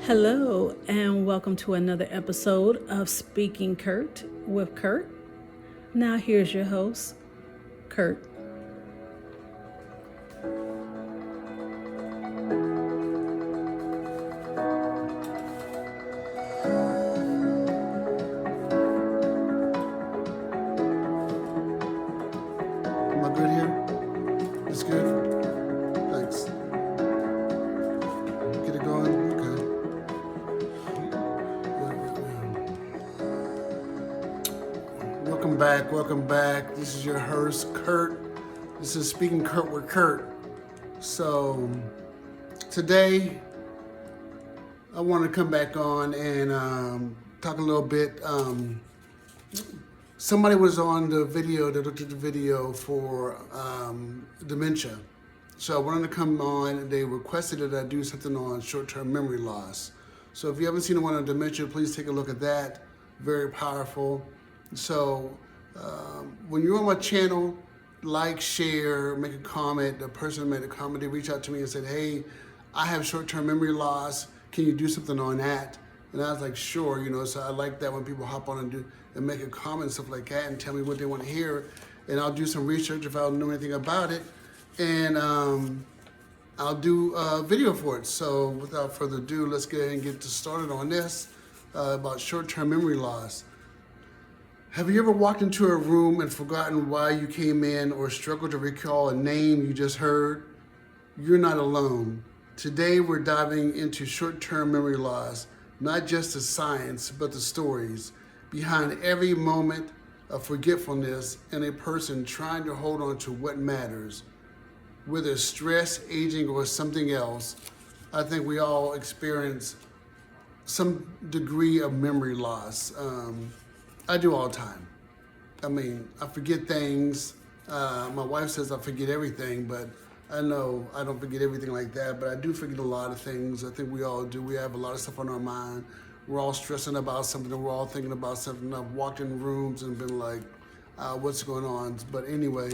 Hello, and welcome to another episode of Speaking Kurt with Kurt. Now, here's your host, Kurt. Am I good here? It's good? Thanks. Get it going? Okay. Welcome back. This is your host, Kurt. This is Speaking Kurt with Kurt. So, today, I want to come back on and talk a little bit. Somebody was on the video, they looked at the video for dementia. So I wanted to come on, and they requested that I do something on short-term memory loss. So if you haven't seen the one on dementia, please take a look at that. Very powerful. So when you're on my channel, like, share, make a comment. The person who made a comment, they reached out to me and said, hey, I have short-term memory loss. Can you do something on that? And I was like, sure, so I like that when people hop on and make a comment and stuff like that and tell me what they want to hear. And I'll do some research if I don't know anything about it. And I'll do a video for it. So without further ado, let's get ahead and get started on this about short-term memory loss. Have you ever walked into a room and forgotten why you came in or struggled to recall a name you just heard? You're not alone. Today we're diving into short-term memory loss, not just the science, but the stories behind every moment of forgetfulness and a person trying to hold on to what matters. Whether stress, aging, or something else, I think we all experience some degree of memory loss. I do all the time. I forget things. My wife says I forget everything, but I know I don't forget everything like that, but I do forget a lot of things. I think we all do. We have a lot of stuff on our mind. We're all stressing about something, and we're all thinking about something. I've walked in rooms and been like, what's going on? But anyway,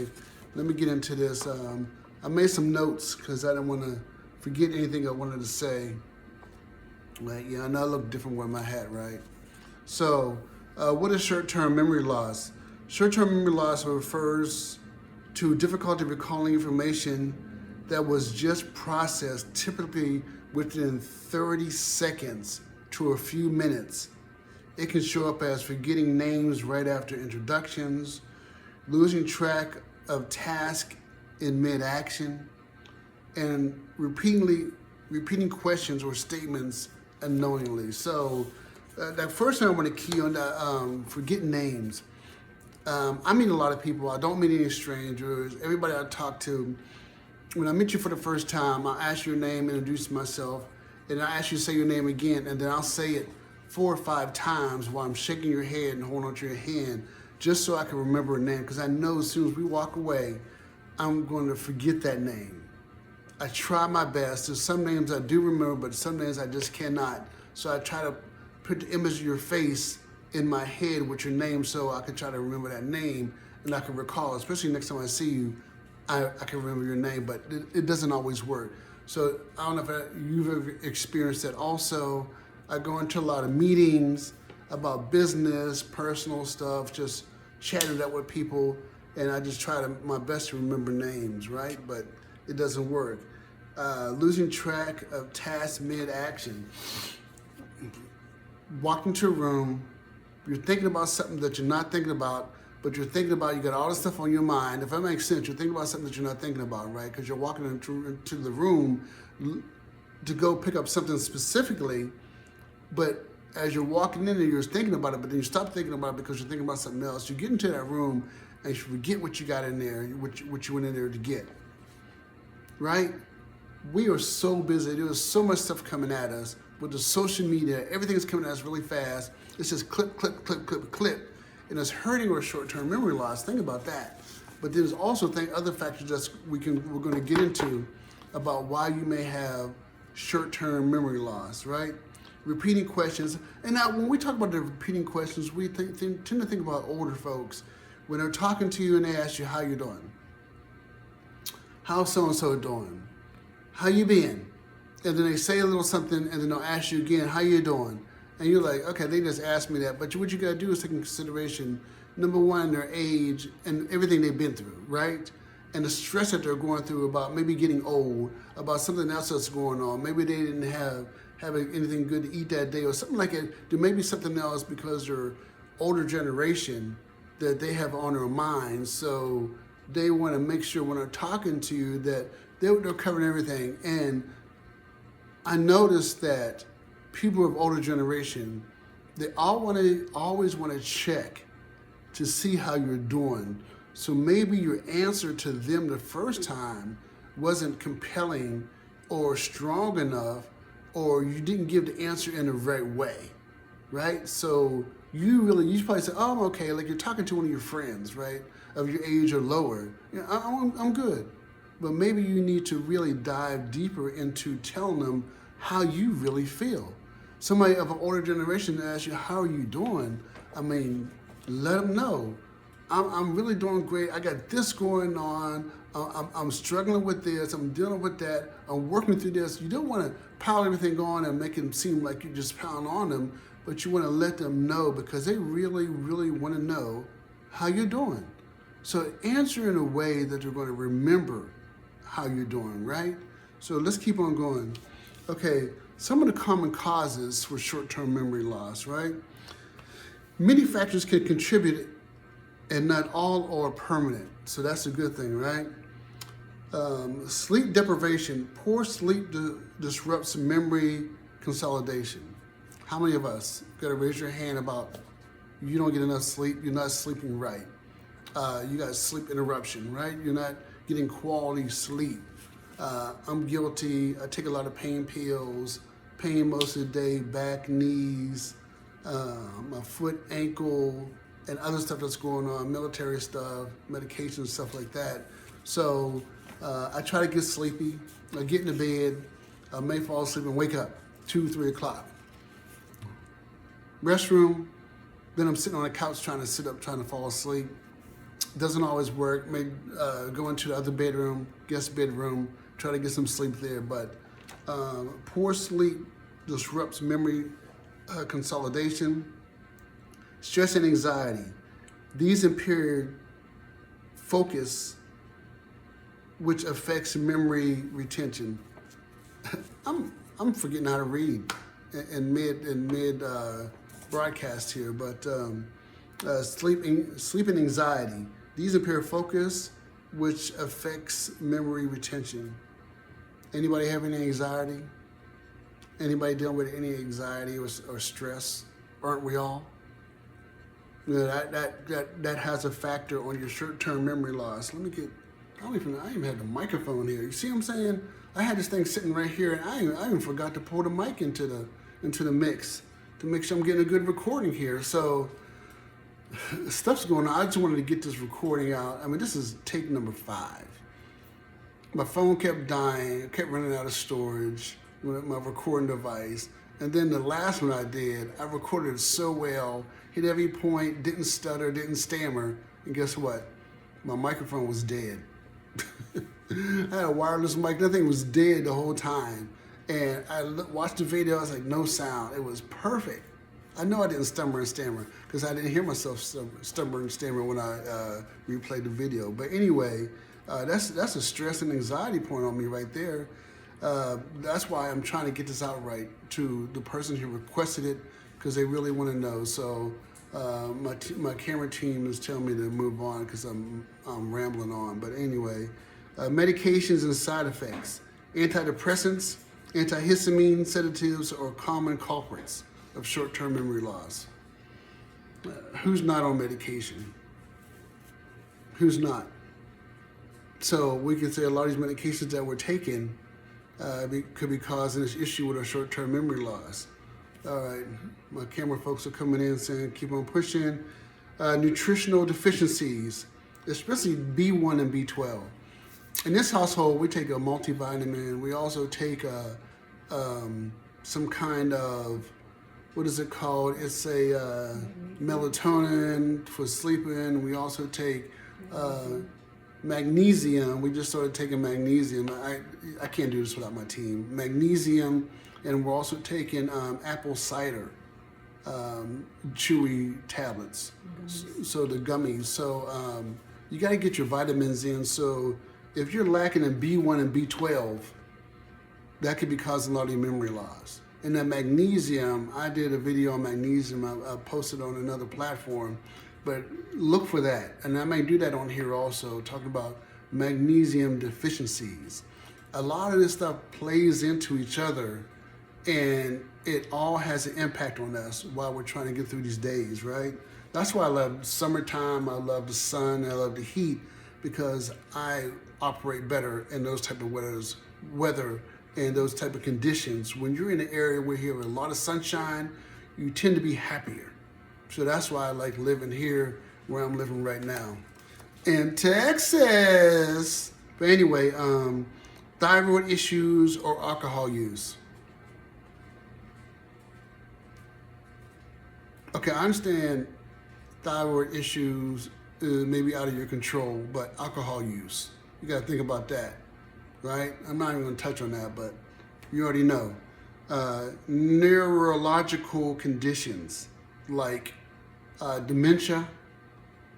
let me get into this. I made some notes because I didn't want to forget anything I wanted to say. Like, I know I look different wearing my hat, right? So, what is short-term memory loss? Short-term memory loss refers to difficulty recalling information that was just processed, typically within 30 seconds to a few minutes. It can show up as forgetting names right after introductions, losing track of tasks in mid-action, and repeating questions or statements unknowingly. So that first thing I want to key on that, forgetting names. I meet a lot of people. I don't meet any strangers. Everybody I talk to, when I meet you for the first time, I'll ask your name, introduce myself, and I ask you to say your name again, and then I'll say it 4 or 5 times while I'm shaking your head and holding onto your hand, just so I can remember a name, because I know as soon as we walk away, I'm going to forget that name. I try my best. There's some names I do remember, but some names I just cannot. So I try to put the image of your face in my head with your name so I can try to remember that name and I can recall, especially next time I see you, I can remember your name, but it doesn't always work. So I don't know if you've ever experienced that. Also, I go into a lot of meetings about business, personal stuff, just chatting it up with people, and I just try my best to remember names, right? But it doesn't work. Losing track of tasks mid-action. Walk into a room, you're thinking about something that you're not thinking about, but you're thinking about, you got all this stuff on your mind. If that makes sense, you're thinking about something that you're not thinking about, right? Because you're walking into the room to go pick up something specifically, but as you're walking in there, you're thinking about it, but then you stop thinking about it because you're thinking about something else. You get into that room and you forget what you got in there, what you went in there to get, right? We are so busy. There's so much stuff coming at us with the social media. Everything is coming at us really fast. It's just clip, clip, clip, clip, clip. And it's hurting our short-term memory loss. Think about that. But there's also other factors that we're going to get into about why you may have short-term memory loss, right? Repeating questions. And now when we talk about the repeating questions, we tend to think about older folks. When they're talking to you and they ask you, how you doing? How's so-and-so doing? How you been? and then they say a little something, and then they'll ask you again, how you doing? And you're like, okay, they just asked me that. But what you got to do is take into consideration, number one, their age and everything they've been through, right? And the stress that they're going through about maybe getting old, about something else that's going on. Maybe they didn't have anything good to eat that day or something like it. There may be something else because they're older generation that they have on their minds. So they want to make sure when they're talking to you that they're covering everything. And I noticed that people of older generation, they always want to check to see how you're doing. So maybe your answer to them the first time wasn't compelling or strong enough, or you didn't give the answer in the right way, right? So you probably say, oh, I'm okay, like you're talking to one of your friends, right, of your age or lower. I'm good. But maybe you need to really dive deeper into telling them how you really feel. Somebody of an older generation asks you, how are you doing? I mean, let them know. I'm really doing great. I got this going on. I'm struggling with this. I'm dealing with that. I'm working through this. You don't want to pile everything on and make it seem like you just pound on them, but you want to let them know because they really, really want to know how you're doing. So answer in a way that you're going to remember how you're doing, right? So let's keep on going. Okay, some of the common causes for short-term memory loss, right? Many factors can contribute, and not all are permanent. So that's a good thing, right? Sleep deprivation. Poor sleep disrupts memory consolidation. How many of us got to raise your hand about you don't get enough sleep, you're not sleeping right. You got sleep interruption, right? You're not getting quality sleep. I'm guilty. I take a lot of pain pills, pain most of the day, back, knees, my foot, ankle, and other stuff that's going on, military stuff, medication, stuff like that. So I try to get sleepy. I get into bed. I may fall asleep and wake up 2, 3 o'clock. Restroom. Then I'm sitting on a couch trying to sit up, trying to fall asleep. Doesn't always work. May go into the other bedroom, guest bedroom, try to get some sleep there. But poor sleep disrupts memory consolidation. Stress and anxiety. These impair focus, which affects memory retention. I'm forgetting how to read in mid broadcast here, but sleep and anxiety. These impair focus, which affects memory retention. Anybody have any anxiety? Anybody dealing with any anxiety or stress? Aren't we all? You know, that has a factor on your short-term memory loss. I even had the microphone here. You see what I'm saying? I had this thing sitting right here, and I even forgot to pull the mic into the mix to make sure I'm getting a good recording here. So stuff's going on. I just wanted to get this recording out. I mean, this is take number 5. My phone kept dying. I kept running out of storage with my recording device. And then the last one I did, I recorded it so well, hit every point, didn't stutter, didn't stammer, and guess what? My microphone was dead. I had a wireless mic, that thing was dead the whole time. And I watched the video, I was like, no sound. It was perfect. I know I didn't stumble and stammer because I didn't hear myself stumble and stammer when I replayed the video. But anyway, that's a stress and anxiety point on me right there. That's why I'm trying to get this out right to the person who requested it because they really want to know. So my camera team is telling me to move on because I'm rambling on. But anyway, medications and side effects. Antidepressants, antihistamine, sedatives are common culprits of short-term memory loss. Who's not on medication? Who's not? So we can say a lot of these medications that we're taking could be causing this issue with our short-term memory loss. All right, my camera folks are coming in saying keep on pushing. Nutritional deficiencies, especially B1 and B12. In this household, we take a multivitamin. We also take some kind of, what is it called? It's a melatonin for sleeping. We also take magnesium. We just started taking magnesium. I can't do this without my team. Magnesium, and we're also taking apple cider chewy tablets. So the gummies. So you got to get your vitamins in. So if you're lacking in B1 and B12, that could be causing a lot of your memory loss. And then magnesium, I did a video on magnesium. I posted on another platform, but look for that. And I may do that on here also, talking about magnesium deficiencies. A lot of this stuff plays into each other, and it all has an impact on us while we're trying to get through these days, right? That's why I love summertime, I love the sun, I love the heat, because I operate better in those type of weather and those type of conditions. When you're in an area where you have a lot of sunshine, you tend to be happier. So that's why I like living here where I'm living right now in Texas. But anyway, thyroid issues or alcohol use. Okay, I understand thyroid issues may be out of your control, but alcohol use, you gotta think about that, right? I'm not even gonna touch on that, but you already know. Neurological conditions like dementia,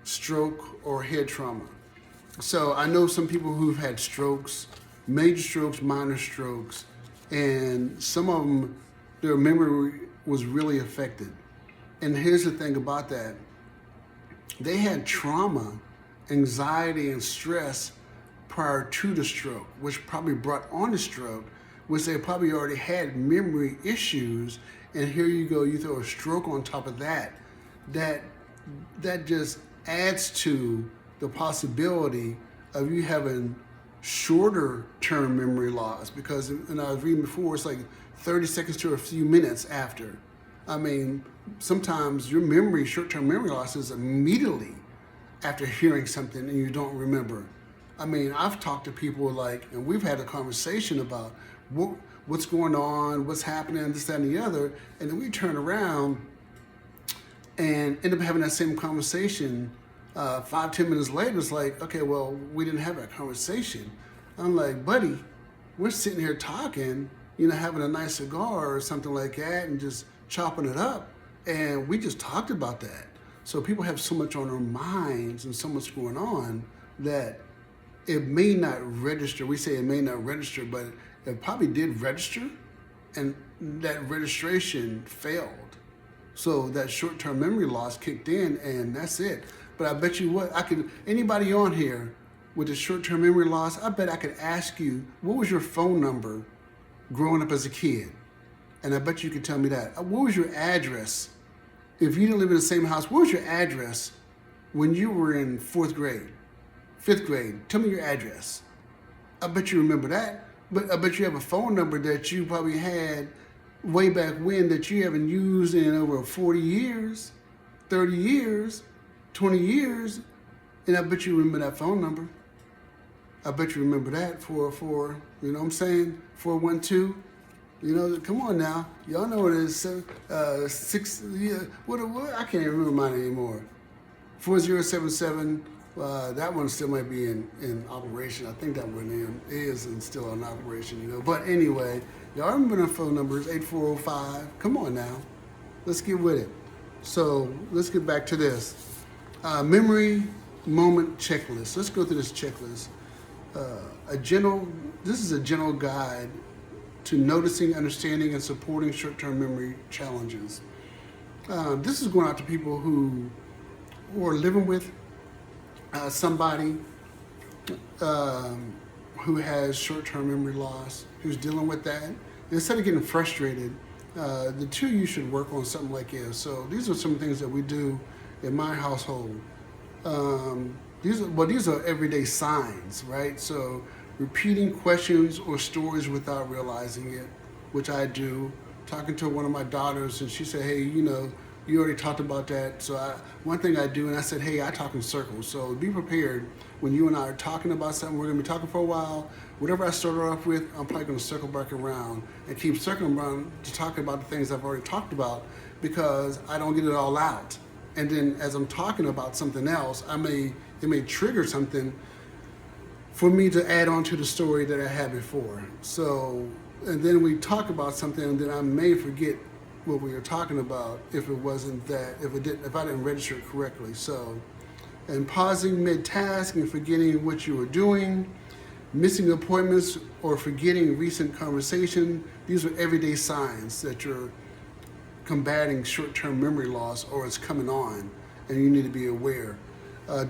stroke, or head trauma. So I know some people who've had strokes, major strokes, minor strokes, and some of them, their memory was really affected. And here's the thing about that. They had trauma, anxiety, and stress prior to the stroke, which probably brought on the stroke, which they probably already had memory issues. And here you go, you throw a stroke on top of that. That just adds to the possibility of you having shorter term memory loss, because, and I was reading before, it's like 30 seconds to a few minutes after. I mean, sometimes your memory, short-term memory loss is immediately after hearing something and you don't remember. I mean, I've talked to people and we've had a conversation about what's going on, what's happening, this, that, and the other, and then we turn around and end up having that same conversation 5-10 minutes later. It's like, okay, well, we didn't have that conversation. I'm like, buddy, we're sitting here talking, having a nice cigar or something like that and just chopping it up, and we just talked about that. So people have so much on their minds and so much going on that it may not register. We say it may not register, but it probably did register, and that registration failed. So that short-term memory loss kicked in, and that's it. But I bet you what, anybody on here with a short-term memory loss, I bet I could ask you, what was your phone number growing up as a kid? And I bet you could tell me that. What was your address? If you didn't live in the same house, what was your address when you were in 4th grade, 5th grade? Tell me your address. I bet you remember that. But I bet you have a phone number that you probably had way back when that you haven't used in over 40 years, 30 years, 20 years. And I bet you remember that phone number. I bet you remember that, 404, you know what I'm saying? 412. Come on now. Y'all know what it is. 6, what? I can't even remember mine anymore. 4077. That one still might be in operation. I think that one is and still in operation, But anyway, y'all remember the phone numbers, 8405. Come on now. Let's get with it. So let's get back to this. Memory moment checklist. Let's go through this checklist. This is a general guide to noticing, understanding, and supporting short-term memory challenges. This is going out to people who are living with somebody who has short-term memory loss, who's dealing with that. Instead of getting frustrated, the two of you should work on something like this. So these are some things that we do in my household. These are everyday signs, right? So repeating questions or stories without realizing it, which I do. Talking to one of my daughters, and she said, hey, you already talked about that. So one thing I do, and I said, hey, I talk in circles. So be prepared when you and I are talking about something. We're gonna be talking for a while. Whatever I started off with, I'm probably gonna circle back around and keep circling around to talk about the things I've already talked about, because I don't get it all out. And then as I'm talking about something else, it may trigger something for me to add on to the story that I had before. So, and then we talk about something, and then I may forget what we were talking about if it wasn't that, if I didn't register it correctly. So, and pausing mid-task and forgetting what you were doing, missing appointments or forgetting recent conversation, these are everyday signs that you're combating short-term memory loss or it's coming on and you need to be aware.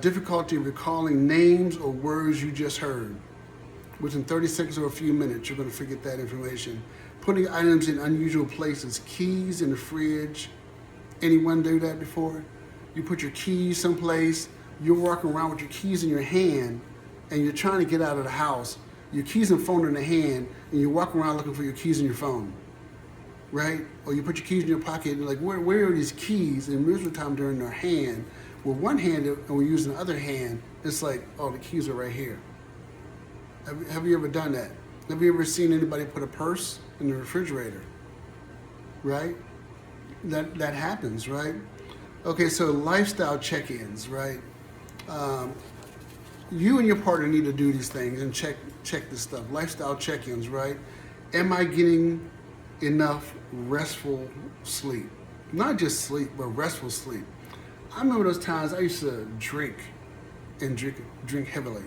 Difficulty recalling names or words you just heard. Within 30 seconds or a few minutes, you're going to forget that information. Putting items in unusual places, keys in the fridge. Anyone do that before? You put your keys someplace, you're walking around with your keys in your hand and you're trying to get out of the house. Your keys and phone in the hand and you're walking around looking for your keys in your phone. Right? Or you put your keys in your pocket and you're like, where are these keys? And most of the time they're in their hand. With one hand and we're using the other hand, it's like, oh, the keys are right here. Have you ever done that? Have you ever seen anybody put a purse in the refrigerator? Right? That happens, right? Okay, so lifestyle check-ins, right? You and your partner need to do these things and check this stuff. Lifestyle check-ins, right? Am I getting enough restful sleep? Not just sleep, but restful sleep. I remember those times I used to drink heavily.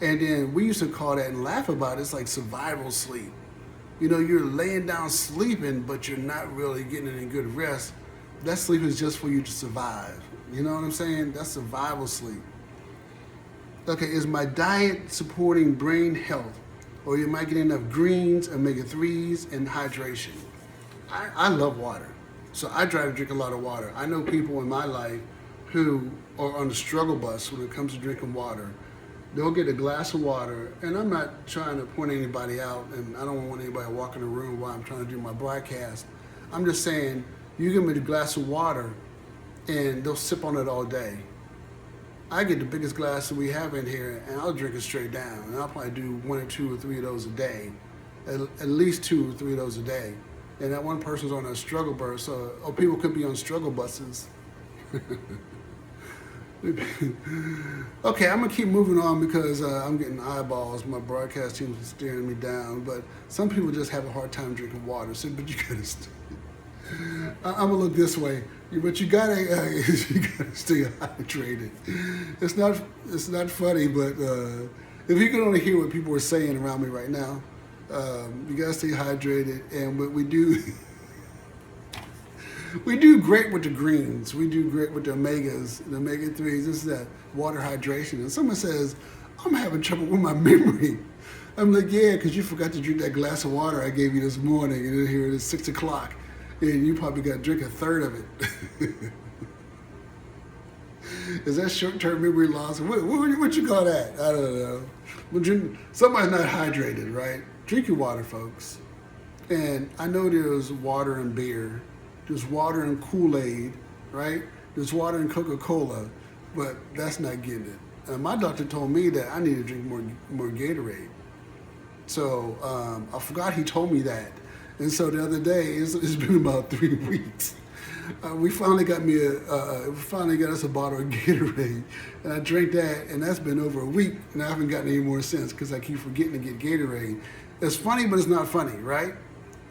And then we used to call that and laugh about it. It's like survival sleep. You know, you're laying down sleeping, but you're not really getting any good rest. That sleep is just for you to survive. You know what I'm saying? That's survival sleep. Okay, is my diet supporting brain health? Or am I getting enough greens, omega-3s, and hydration? I love water. So I try to drink a lot of water. I know people in my life who are on the struggle bus when it comes to drinking water. They'll get a glass of water, and I'm not trying to point anybody out, and I don't want anybody to walk in the room while I'm trying to do my broadcast. I'm just saying, you give me the glass of water, and they'll sip on it all day. I get the biggest glass that we have in here, and I'll drink it straight down. And I'll probably do 1 or 2 or 3 of those a day, at least 2 or 3 of those a day. And that one person's on a struggle bus, so people could be on struggle buses. Okay, I'm gonna keep moving on because I'm getting eyeballs. My broadcast team is staring me down, but some people just have a hard time drinking water. So, but you gotta. I'm gonna look this way, but you gotta stay hydrated. It's not funny, but if you can only hear what people are saying around me right now, you gotta stay hydrated, and what we do. We do great with the greens. We do great with the omegas, the omega-3s. This is that water hydration. And someone says, I'm having trouble with my memory. I'm like, yeah, because you forgot to drink that glass of water I gave you this morning. And then here it is 6 o'clock. And you probably got to drink a third of it. Is that short-term memory loss? What you call that? I don't know. Well, somebody's not hydrated, right? Drink your water, folks. And I know there's water and beer. There's water in Kool-Aid, right? There's water in Coca-Cola, but that's not getting it. My doctor told me that I need to drink more Gatorade. So I forgot he told me that. And so the other day, it's been about 3 weeks. We finally got us a bottle of Gatorade, and I drank that, and that's been over a week, and I haven't gotten any more since because I keep forgetting to get Gatorade. It's funny, but it's not funny, right?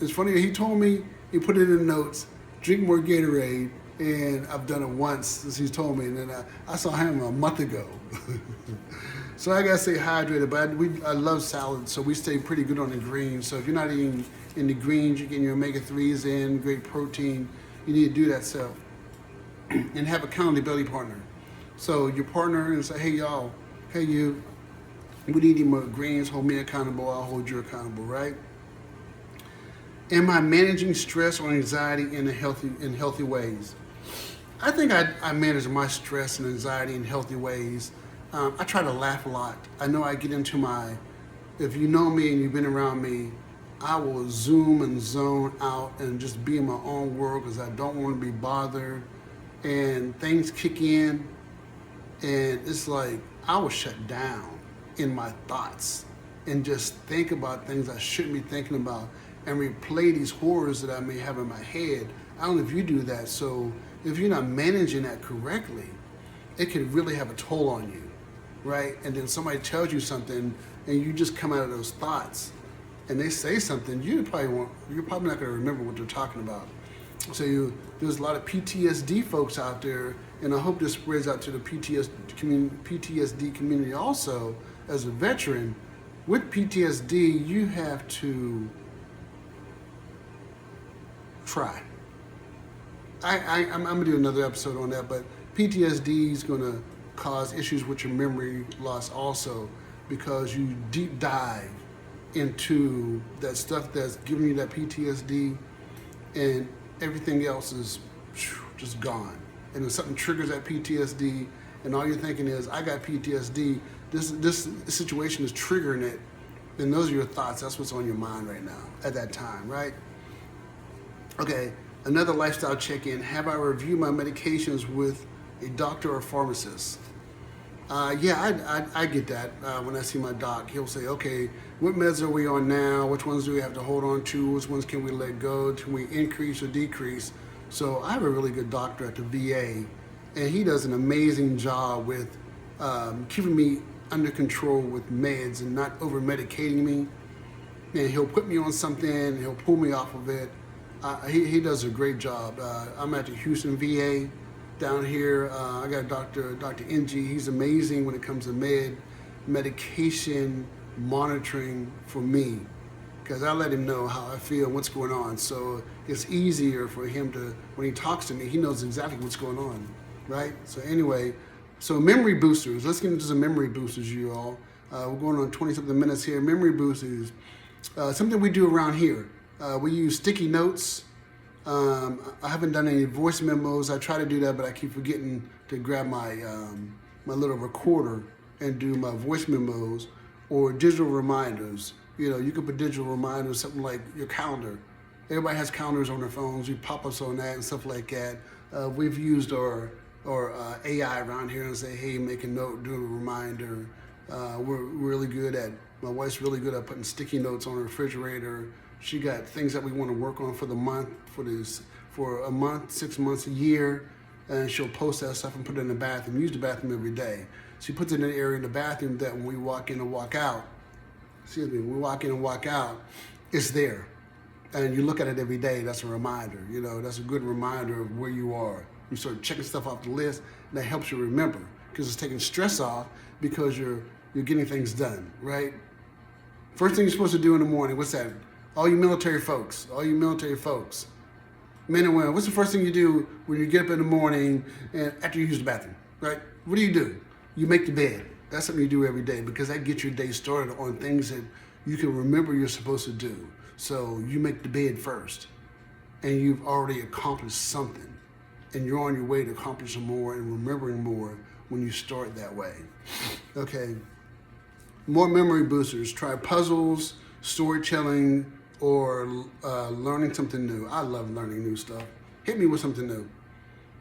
It's funny. He told me, he put it in the notes. Drink more Gatorade, and I've done it once since he's told me, and then I saw him a month ago. So I gotta stay hydrated, but I love salads, so we stay pretty good on the greens. So if you're not eating in the greens, you're getting your omega-3s in, great protein, you need to do that stuff. And have a accountability partner. So your partner and say, hey y'all, hey you, we need to eat more greens, hold me accountable, I'll hold you accountable, right? Am I managing stress or anxiety in healthy ways? I think I manage my stress and anxiety in healthy ways. I try to laugh a lot. I know I get into if you know me and you've been around me, I will zoom and zone out and just be in my own world because I don't want to be bothered. And things kick in, and it's like I will shut down in my thoughts and just think about things I shouldn't be thinking about and replay these horrors that I may have in my head. I don't know if you do that. So if you're not managing that correctly, it can really have a toll on you. right? And then somebody tells you something, and you just come out of those thoughts, and they say something, you're probably not going to remember what they're talking about. So there's a lot of PTSD folks out there, and I hope this spreads out to the PTSD community also. As a veteran, with PTSD, you have to try. I'm going to do another episode on that, but PTSD is going to cause issues with your memory loss also, because you deep dive into that stuff that's giving you that PTSD, and everything else is just gone. And if something triggers that PTSD, and all you're thinking is, I got PTSD, this situation is triggering it, then those are your thoughts. That's what's on your mind right now at that time, right? Okay, another lifestyle check-in. Have I reviewed my medications with a doctor or pharmacist? Yeah, I get that. When I see my doc, he'll say, okay, what meds are we on now? Which ones do we have to hold on to? Which ones can we let go? Can we increase or decrease? So I have a really good doctor at the VA, and he does an amazing job with keeping me under control with meds and not over-medicating me. And he'll put me on something, he'll pull me off of it. He does a great job. I'm at the Houston VA down here. I got Dr. NG. He's amazing when it comes to medication monitoring for me, because I let him know how I feel, what's going on. So it's easier for him to, when he talks to me, he knows exactly what's going on, right? So anyway, so memory boosters. Let's get into some memory boosters, you all. We're going on 20-something minutes here. Memory boosters. Something we do around here. We use sticky notes. I haven't done any voice memos. I try to do that, but I keep forgetting to grab my my little recorder and do my voice memos or digital reminders. You know, you can put digital reminders, something like your calendar. Everybody has calendars on their phones. You pop ups on that and stuff like that. We've used our AI around here and say, hey, make a note, do a reminder. We're really good at, my wife's really good at putting sticky notes on her refrigerator. She got things that we want to work on for the month, for a month, 6 months, a year, and she'll post that stuff and put it in the bathroom. Use the bathroom every day. She puts it in an area in the bathroom that when we walk in and walk out, when we walk in and walk out, it's there. And you look at it every day, that's a reminder. You know, that's a good reminder of where you are. You start checking stuff off the list, and that helps you remember, because it's taking stress off because you're getting things done, right? First thing you're supposed to do in the morning, what's that? All you military folks, men and women, what's the first thing you do when you get up in the morning and after you use the bathroom, right? What do? You make the bed. That's something you do every day, because that gets your day started on things that you can remember you're supposed to do. So you make the bed first, and you've already accomplished something, and you're on your way to accomplishing more and remembering more when you start that way. Okay, more memory boosters. Try puzzles, storytelling, or learning something new. I love learning new stuff. Hit me with something new.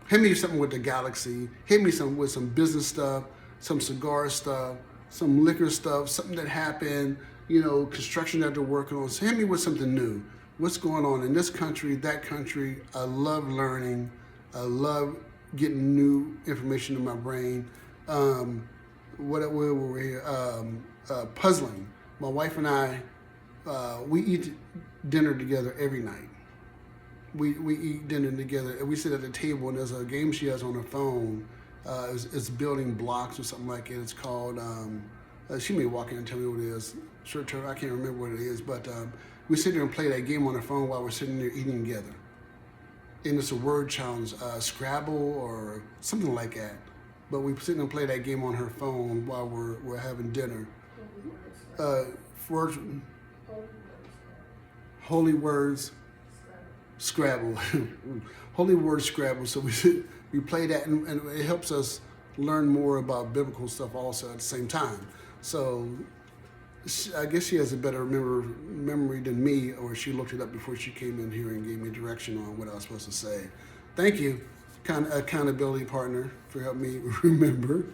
Hit me with something with the galaxy. Hit me with some business stuff, some cigar stuff, some liquor stuff, something that happened, you know, construction that they're working on. So hit me with something new. What's going on in this country, that country? I love learning. I love getting new information in my brain. Where were we here? Puzzling. My wife and I, we eat dinner together every night. We eat dinner together, and we sit at the table, and there's a game she has on her phone. It's building blocks or something like it. It's called, she may walk in and tell me what it is. Short term, I can't remember what it is, but we sit there and play that game on her phone while we're sitting there eating together. And it's a word challenge, Scrabble or something like that. But we sit and play that game on her phone while we're having dinner. Holy words, Scrabble. Holy words, Scrabble. So we play that, and it helps us learn more about biblical stuff also at the same time. So I guess she has a better memory than me, or she looked it up before she came in here and gave me direction on what I was supposed to say. Thank you, accountability partner, for helping me remember.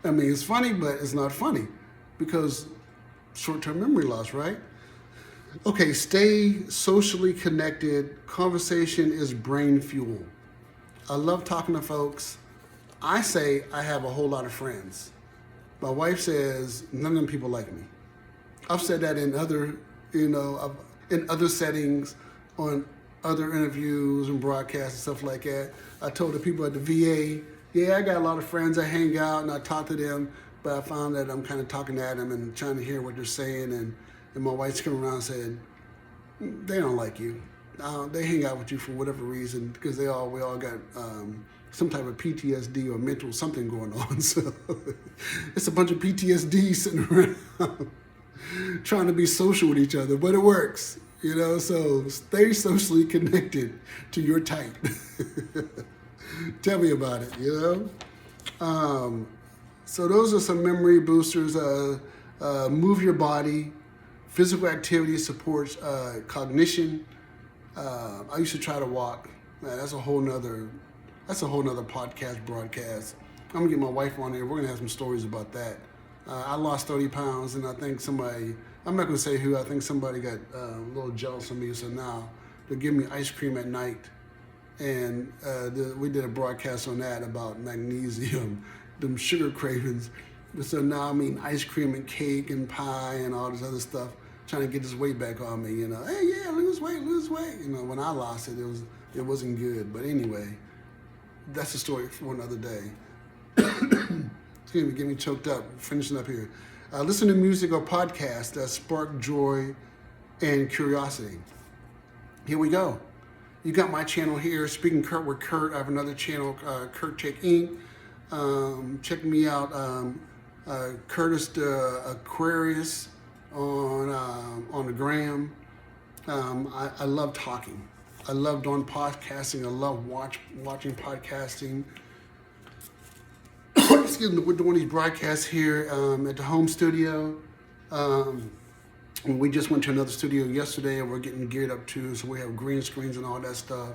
I mean, it's funny, but it's not funny, because short-term memory loss, right? Okay, stay socially connected. Conversation is brain fuel. I love talking to folks. I say I have a whole lot of friends. My wife says none of them people like me. I've said that in other, in other settings, on other interviews and broadcasts and stuff like that. I told the people at the VA, yeah, I got a lot of friends. I hang out and I talk to them, but I found that I'm kind of talking at them and trying to hear what they're saying. And my wife's come around and said, they don't like you. They hang out with you for whatever reason because we all got some type of PTSD or mental something going on. So it's a bunch of PTSD sitting around trying to be social with each other, but it works, so stay socially connected to your type. Tell me about it, So those are some memory boosters. Move your body. Physical activity supports cognition. I used to try to walk. Man, that's a whole nother broadcast. I'm gonna get my wife on there. We're gonna have some stories about that. I lost 30 pounds, and I think somebody, I'm not gonna say who, I think somebody got a little jealous of me, so now they're giving me ice cream at night. And we did a broadcast on that about magnesium, them sugar cravings. So now I'm eating ice cream and cake and pie and all this other stuff, trying to get this weight back on me, Hey, yeah, lose weight. When I lost it, it wasn't good. But anyway, that's a story for another day. Excuse me, get me choked up, finishing up here. Listen to music or podcasts that spark joy and curiosity. Here we go. You got my channel here, Speaking Kurt with Kurt. I have another channel, Kurt Tech Inc. Check me out, Curtis the Aquarius on the gram. I love talking. I love doing podcasting. I love watching podcasting. Excuse me, we're doing these broadcasts here at the home studio. We just went to another studio yesterday and we're getting geared up too, so we have green screens and all that stuff.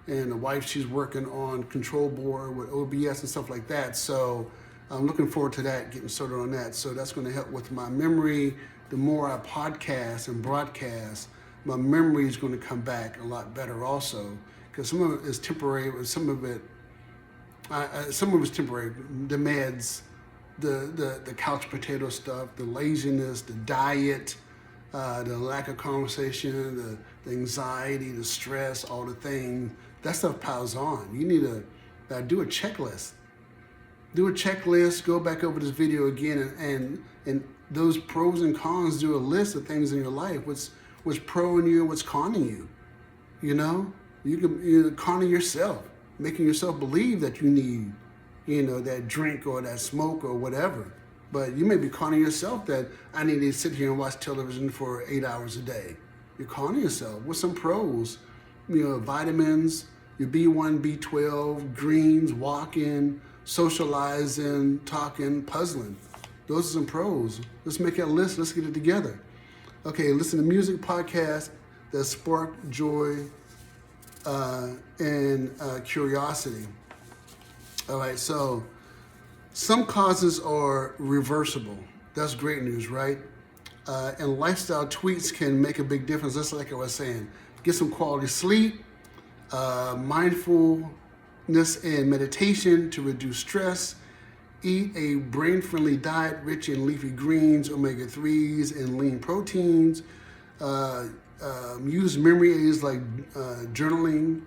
And the wife, she's working on control board with OBS and stuff like that. So I'm looking forward to that, getting started on that. So that's going to help with my memory. The more I podcast and broadcast, my memory is going to come back a lot better also. Because some of it is temporary, but some of it's temporary. The meds, the couch potato stuff, the laziness, the diet, the lack of conversation, the anxiety, the stress, all the things, that stuff piles on. You need to do a checklist. Do a checklist, go back over this video again, and those pros and cons, do a list of things in your life. What's pro in you, what's conning you. You can conning yourself, making yourself believe that you need, that drink or that smoke or whatever. But you may be conning yourself that I need to sit here and watch television for 8 hours a day. You're conning yourself with some pros, vitamins, your B1, B12, greens, walking, socializing, talking, puzzling. Those are some pros. Let's make that list. Let's get it together. Okay, listen to music podcasts that spark joy and curiosity. All right, so some causes are reversible. That's great news, right? And lifestyle tweaks can make a big difference, just like I was saying. Get some quality sleep, mindfulness and meditation to reduce stress, eat a brain-friendly diet rich in leafy greens, omega-3s, and lean proteins, use memory aids like journaling,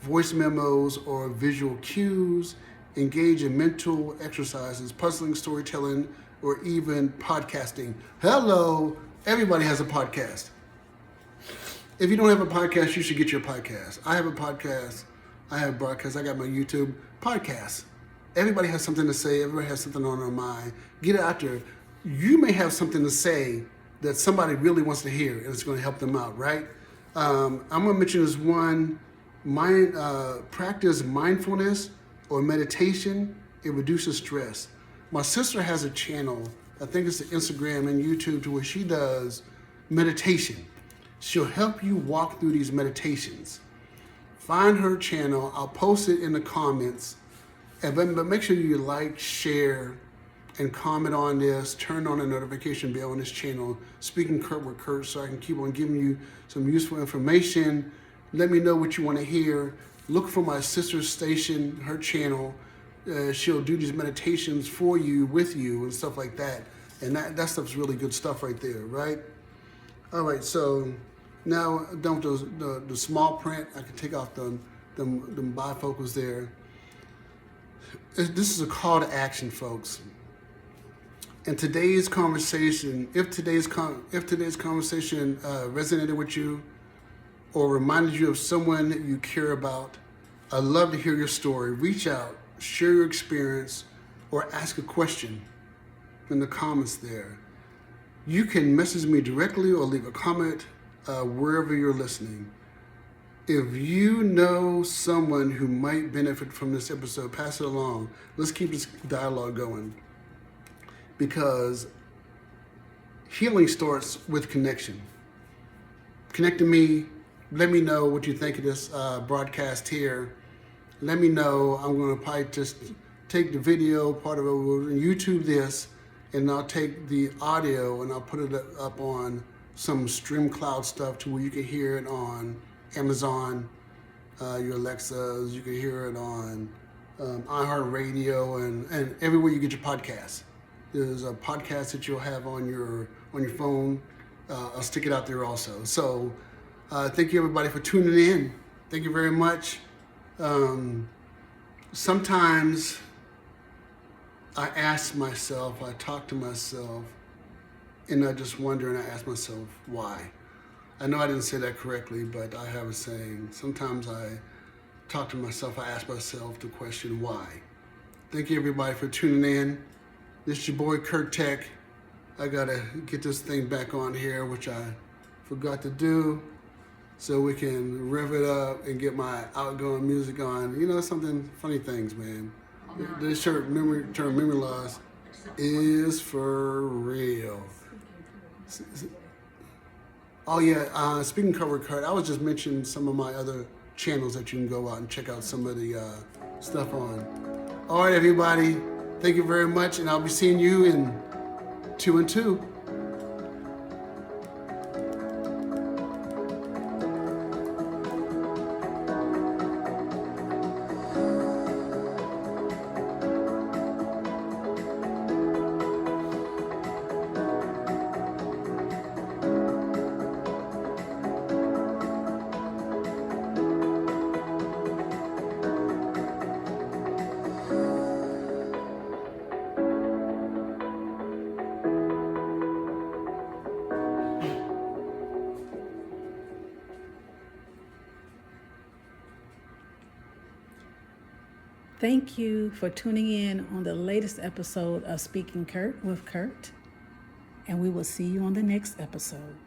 voice memos, or visual cues, engage in mental exercises, puzzling, storytelling, or even podcasting. Hello, everybody has a podcast. If you don't have a podcast, you should get your podcast. I have a podcast. I have broadcasts. I got my YouTube podcast. Everybody has something to say. Everybody has something on their mind. Get it out there. You may have something to say that somebody really wants to hear, and it's going to help them out, right? I'm going to mention this one. Practice mindfulness or meditation. It reduces stress. My sister has a channel, I think it's the Instagram and YouTube, to where she does meditation. She'll help you walk through these meditations. Find her channel. I'll post it in the comments. But make sure you like, share, and comment on this. Turn on the notification bell on this channel, Speaking Kurt with Kurt, so I can keep on giving you some useful information. Let me know what you want to hear. Look for my sister's station, her channel. she'll do these meditations for you, with you, and stuff like that. And that stuff's really good stuff right there, right? All right, so now done with the small print. I can take off them bifocals there. This is a call to action, folks. And today's conversation, if today's conversation resonated with you or reminded you of someone that you care about, I'd love to hear your story. Reach out, share your experience, or ask a question in the comments there. You can message me directly or leave a comment wherever you're listening. If you know someone who might benefit from this episode, pass it along. Let's keep this dialogue going. Because healing starts with connection. Connect to me. Let me know what you think of this broadcast here. Let me know. I'm going to probably just take the video part of it. We'll YouTube this, and I'll take the audio and I'll put it up on some StreamCloud stuff to where you can hear it on Amazon, your Alexas. You can hear it on iHeartRadio and everywhere you get your podcasts. There's a podcast that you'll have on your phone. I'll stick it out there also. So thank you everybody for tuning in. Thank you very much. Sometimes I talk to myself, and I just wonder, and I ask myself why. I know I didn't say that correctly, but I have a saying. Sometimes I talk to myself, I ask myself the question why. Thank you everybody for tuning in. This is your boy Kurt Tech. I gotta get this thing back on here, which I forgot to do, so we can rev it up and get my outgoing music on. You know, something, funny things, man. This term memory loss is for real. Oh yeah, speaking of cover Kurt, I was just mentioning some of my other channels that you can go out and check out some of the stuff on. All right, everybody. Thank you very much, and I'll be seeing you in 2 and 2. Thank you for tuning in on the latest episode of Speaking Kurt with Kurt, and we will see you on the next episode.